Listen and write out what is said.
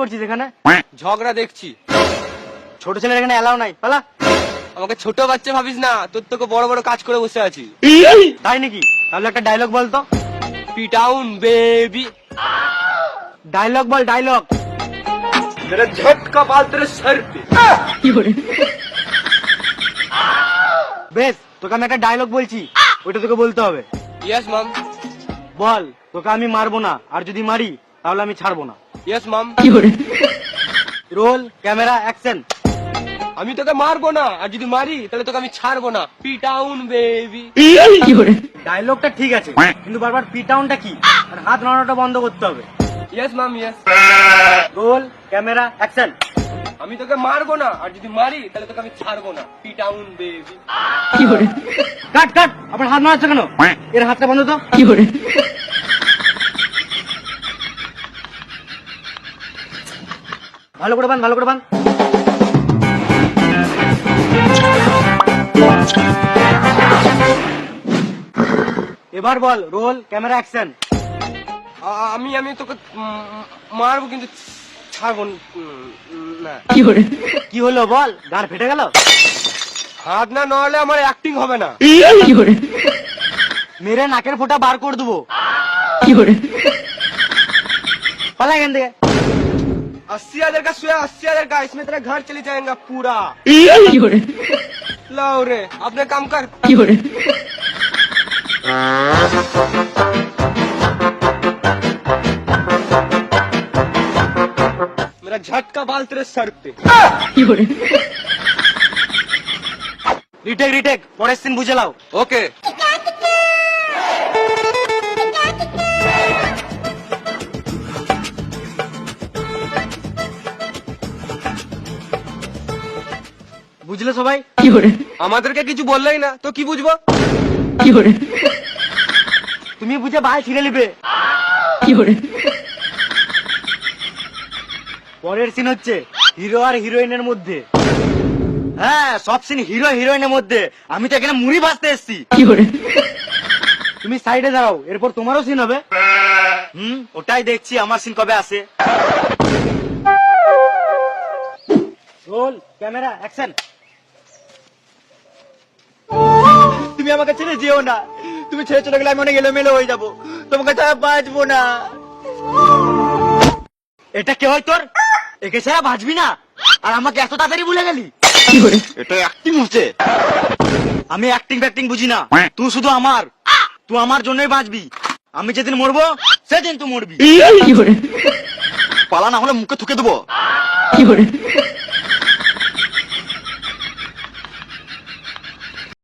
করছিস এখানে? ঝগড়া দেখছি। ছোট ছেলের এখানে এলাও নাই, পালা। আমাকে ছোট বাচ্চা ভাবিস না, তোর তোকে বড় বড় কাজ করে বসে আছি। তাই নাকি? তাহলে একটা ডায়লগ বলতো। পিটাউন বেবি। ডায়লগ বল, ডায়লগ। मेरा झटका बाल तेरे सर पे। বেশ, তোকে আমি একটা ডায়লগ বলছি, ওইটা তোকে বলতে হবে। यस मम। বল, তোকে আমি মারবো না, আর যদি মারি তাহলে আমি ছাড়বো না। Yes ma'am. Roll, camera, action. আমি তোকে মারবো না, আর যদি মারি তাহলে তোকে আমি ছাড়বো না। পিটাউন বেবি। ডায়লগটা ঠিক আছে, কিন্তু বারবার পিটাউনটা কি আর হাত নাড়ানোটা বন্ধ করতে হবে। यस मम यस। Role, camera, action. আমি তোকে মারবো না, আর যদি মারি তাহলে তোকে আমি ছাড়বো না। পিটাউন বেবি। কাট কাট, আপনার হাত নাড়াচ্ছে কেন? এর হাতটা বন্ধ তো। ভালো করে বান, ভালো করে বান। এবার বল, রোল, ক্যামেরা, অ্যাকশন। আমি আমি তোকে মারবো, কিন্তু ছাড়বো না। কি হলো বল, গাড় ফেটে গেল? হাত না নড়লে আমার অ্যাক্টিং হবে না। মেরে নাকের ফোঁটা বার করে দেবো। পালা এখান থেকে। 80,000 का सोया, 80,000 का, इसमें तेरा घर चले जाएगा पूरा। लाओ रे, अपने काम कर। मेरा झटका बाल तेरे सर पे। রিটেক রিটেক, পরের সিন বুঝে লাও। ओके। বুঝলে সবাই? আমাদেরকে কিছু বললেই না তো কি বুঝবো? তুমি বুঝে ভাই ছিঁড়ে নিবে। পরের সিন হচ্ছে হিরো আর হিরোইনের মধ্যে। হ্যাঁ, সব সিন হিরো হিরোইনের মধ্যে। আমি তো এখানে মুড়ি ভাজতে এসছি। তুমি সাইডে দাঁড়াও, এরপর তোমারও সিন হবে। ওটাই দেখছি আমার সিন কবে আসে। Roll, camera, action. তুমি আমাকে ছেড়ে যেও না, তুমি ছেড়ে চলে গেলে আমি অনেক এলোমেলো হয়ে যাবো, তোমাকে ছাড়া বাঁচবো না। এটা কে হয় তোর? একে ছাড়া বাঁচবি না, আর আমাকে এত তাড়াতাড়ি ভুলে গেলি? এটা অ্যাক্টিং হচ্ছে। আমি অ্যাক্টিং ফ্যাক্টিং বুঝি না, তুই শুধু আমার, তুই আমার জন্যই বাঁচবি। আমি যেদিন মরবো সেদিন তুই মরবি। পালা না হলে মুখে থুকে দেবো।